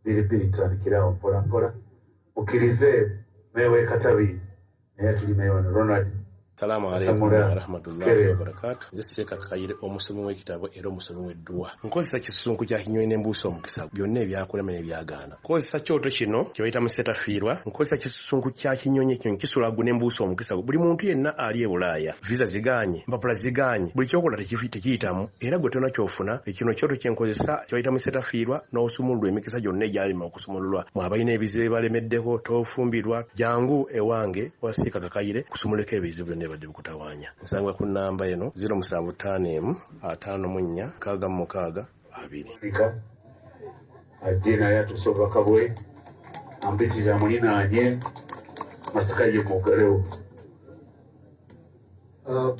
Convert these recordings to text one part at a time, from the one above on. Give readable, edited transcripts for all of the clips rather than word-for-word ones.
Bilibili tutandikirawo mpola mpola. Mukkirize mewe Katabi naye tuli mewe Ronald. Salamu alaikum wa rahmatullahi wa barakatuh. Nze Sheikh Kayire omusomi w'ekitabo era omusomi w'edduwa. Nkozesa kisusunku kya kinyonyi n'embuusa omukisa byonna ebyakulema n'ebyagaana. Nkozesa kyoto kino kye bayita musetafiirwa. Nkozesa kisusunku kya kinyonyi kino kisulagu n'embuusa omukisa. Buli muntu yenna ali e Bulaaya visa ziganye, mpapula ziganye, buli kyokola tekiyitamu era gwe tonna kyofuna. Ekino kyoto kye nkozesa kye bayita musetafiirwa n'osumululwa emikisa gyonna egyalima okusumululwa. Mwabalina ebizibu balemeddeko tofumbirwa jangu ewange wa Sheikh Kayire kusumuleko ebizibu nebadde bikutawanya. Nsangwa ku namba eno 075 54 66 2. Ajina yatusova kabwe ambitira mulinaanye Masaka ye mugaleo.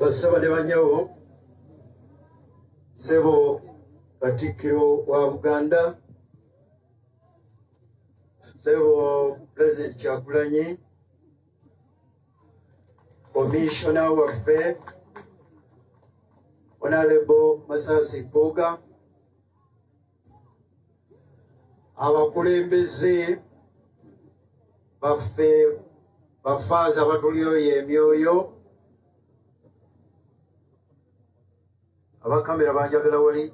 Basaba ne banyawo Sebo Katikkiro wa Buganda, Sebo President Kyagulanyi, Commissioner waffe Honorable Masasi Boga, abakulembeze baffe bafaaza batulio emyoyo, abakamera banjagala wali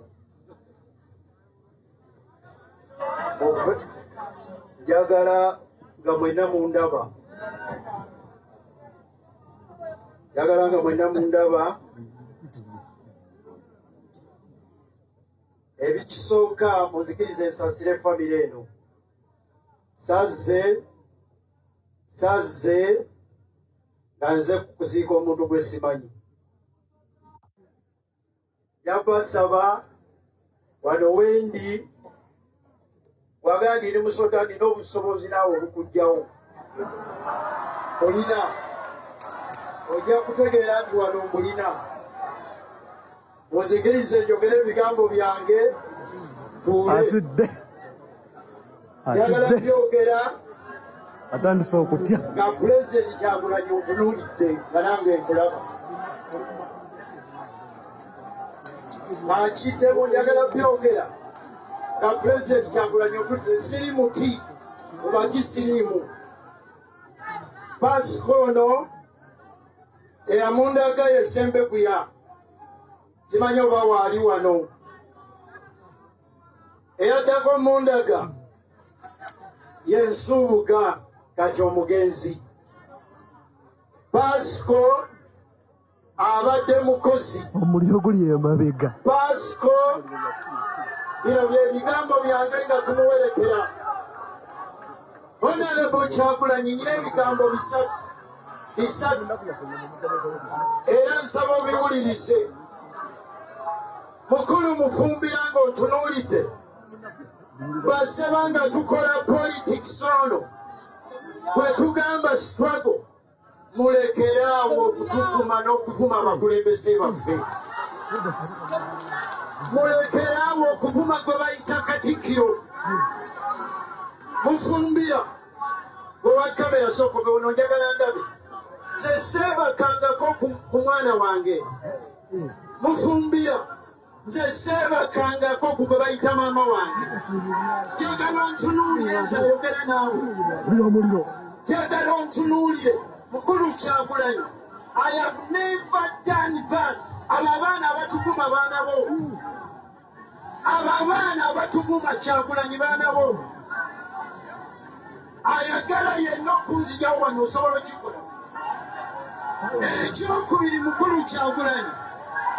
njagala nga mwenna mundaba, njagala nga mwenna mundaba. Ebikisooka munzikirize nsaasire famire eno. Sazze nga nze kuziika omuntu gwe simanyi. Yabasaba wano wendi wagala ndiri musota ndina obusobozi naawe obukujjawo. Olina ojja kutegeera nti wano mulina. Munzikirize njogere ebigambo byange tuule. Njagala byogera atandise okutya nga Pulezidenti Kyagulanyi otunuulidde nga nange nkulaba. Akiddemu njagala byogera nga Pulezidenti Kyagulanyi otunuulidde. Siri muti mubaki siriimu. Pasiko ono eyamundaga ye Ssembeguya, simanyi oba waali wano. Eyatako mundaga ye Nsubuga kati omugenzi. Pasiko abadde mukozi. omuliro guli emabega. Pasiko bino bye bigambo byange nga tumuwerekera. Honorable Kyagulanyi nyina ebigambo bisatu era nsaba obiwulirize. Mukulu mufumbira ng'otunuulidde. Baseba nga tukola politics ono bwe tugamba struggle, mulekeraawo okutuvuma n'okuvuma abakulembeze baffe. Mulekeraawo okuvuma gwe bayita Katikkiro. Mufumbira gwe wa kamera sookobe ono njagala ndabe. Nze seebakangako ku mwana wange. Mufumbira nze seebakangako ku gwe bayita maama wange. Njagala ontunuulire nze ayogera naawe. Njagala ontunuulire. Mukulu Kyagulanyi, I have never done that. Abo abaana abatuvuma baana bo. Abo abaana abatuvuma Kyagulanyi baana bo. Ayagala yenna okunzijawo wano osobola okikola. Ekyokubiri Mukulu Kyagulanyi,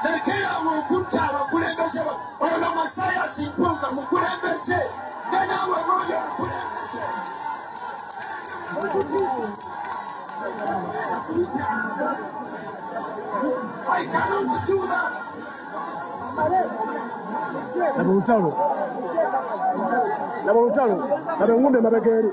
lekerawo okutta abakulembeze ono Masayasi Mpuuga mukulembeze nga naawe bwoli omukulembeze. I cannot do that. Laba olutalo laba engumbi emabega eri.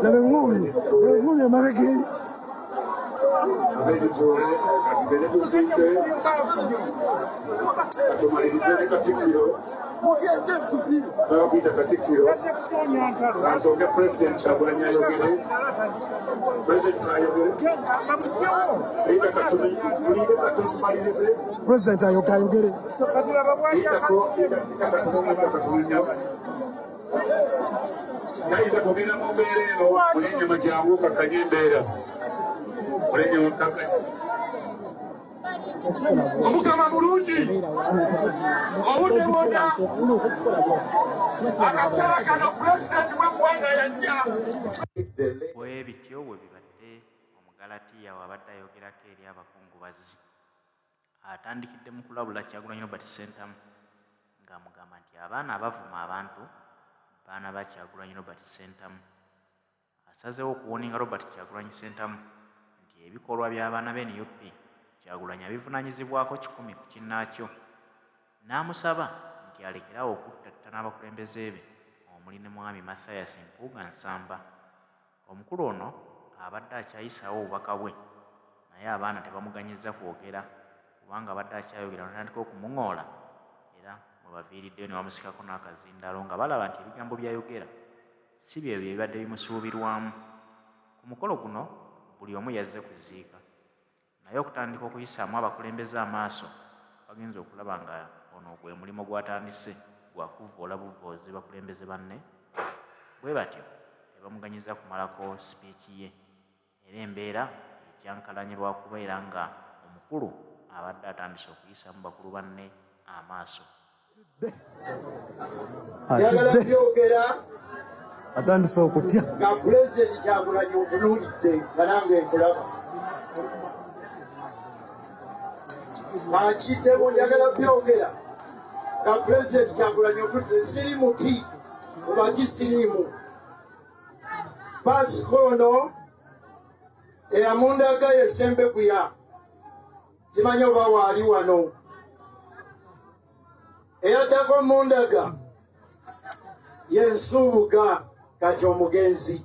Laba engumbi emabega eri. Tumalirize ne Katikkiro Peter Katikiro, Ransoke President Kyagulanyi ayogere, President ayogere, Peter Katumalize, President ayogere, Yaiza kugenda mu mbeera eno mulenyama jangu kakanye embeera mulenyama kakanye omukama bulungi obudde bwonna akaseera kano pulezidenti w'eggwanga yajja bwe bityo bwe bibadde omugalatiya wabadde ayogerako eri abakungubazi atandikidde mu kulabula Kyagulanyi Robert Ssentamu ng'amugamba nti abaana abavuma abantu baana ba Kyagulanyi Robert Ssentamu asazeewo okuwoninga Robert Kyagulanyi Ssentamu nti ebikolwa by'abaana be NUP Kyagulanyi abivunaanyizibwako 10 ku kinnaakyo n'amusaba nti alekerawo okuttatta n'abakulembeze be omuli ne mwami Mathias Mpuuga Nsamba. Omukulu ono abadde akyayisaawo obubaka bwe naye abaana tebamuganyizza kwogera kubanga abadde akyayogera n'atandika okumuŋoola era mwe baviiriddeyo ne bamusikako n'akazindaalo nga balaba nti ebigambo by'ayogera si bye bibadde bimusuubirwamu. Ku mukolo guno buli omu yazze kuziika naye okutandika okuyisaamu abakulembeze amaaso bagenza okulaba nga ono gwe mulimo gwatandise gwa kuvvoola buvvoozi bakulembeze banne bwe batyo tebamuganyiza kumalako sipiiki ye era embeera ekyankalanye lwakubeera nga omukulu abadde atandise okuyisaamu bakulu banne amaaso. Njagala byogera atandise okutya nga pulezidenti Kyagulanyi otunuulidde nga nange nkulaba akiddemu. Njagala byogera nga pulezidenti Kyagulanyi otunuulidde siri muti oba kisiriimu Pasco ono eyamundaga ye Ssembeguya simanyi oba waali wano eyatako mundaga ye Nsubuga kati omugenzi.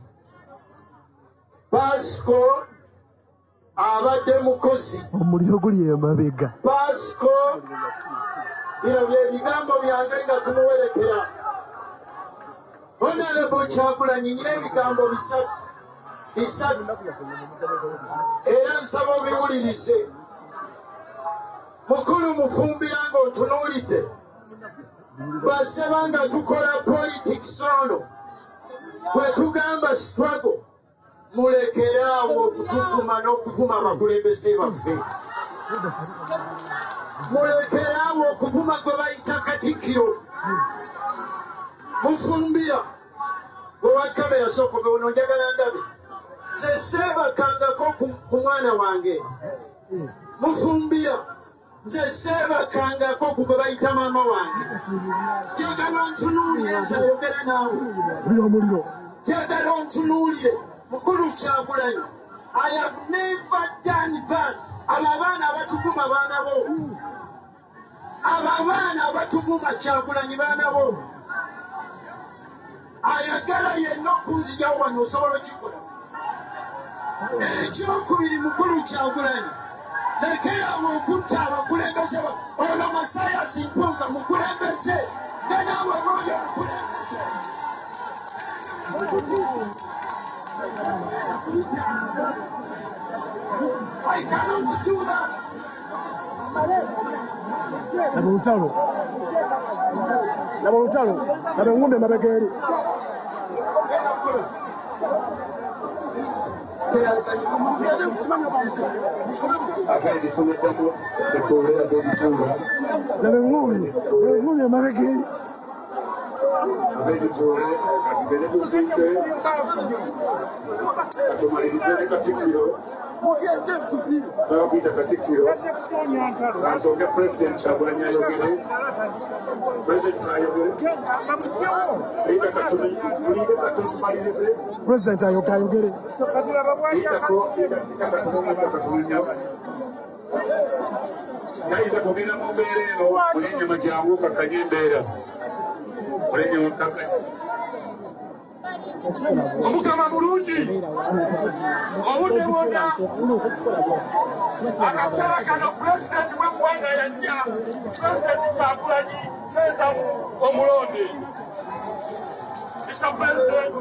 Pasco abadde mukozi omuliro guli emabega. Pasco bino byebigambo byange nga tumuwerekera. Honorable Kyagulanyi nyina ebigambo bisatu era nsaba obiwulirize. Mukulu mufumbira ng'otunuulidde baseba nga tukola politics ono bwe tugamba struggle mulekeraawo okutuvuma n'okuvuma abakulembeze baffe. Mulekeraawo okuvuma gwe bayita Katikkiro. Mufumbira bwe wakamera sookobe ono njagala ndabe nze seebakangako ku mwana wange. Mufumbira nze seebakangako ku gwe bayita maama wange. Njagala ontunuulire nze ayogera naawe. Omuliro Njagala ontunuulire Mukulu Kyagulanyi. I have never done that. Abo abaana abatuvuma baana bo. Abo abaana abatuvuma Kyagulanyi baana bo. Ayagala yenna okunzijawo wano osobola okikola. Ekyokubiri Mukulu Kyagulanyi lekerawo okutta abakulembeze ono Mathias Mpuuga mukulembeze ne naawe n'oyo omukulembeze. I cannot do that. laba olutalo laba engumbi emabega eri. Laba engumbi emabega eri. Peter Katikiro, Ransoke President Kyagulanyi ayogere, President ayogere, Peter Katumalize, President ayogere, Yaiza kugenda mu mbeera eno mulenyama jangu kakanye embeera mulenyama kakanye omukama mulungi obudde bwonna akaseera kano pulezidenti w'eggwanga yajja pulezidenti Kyagulanyi Ssentamu omulonde Mr. President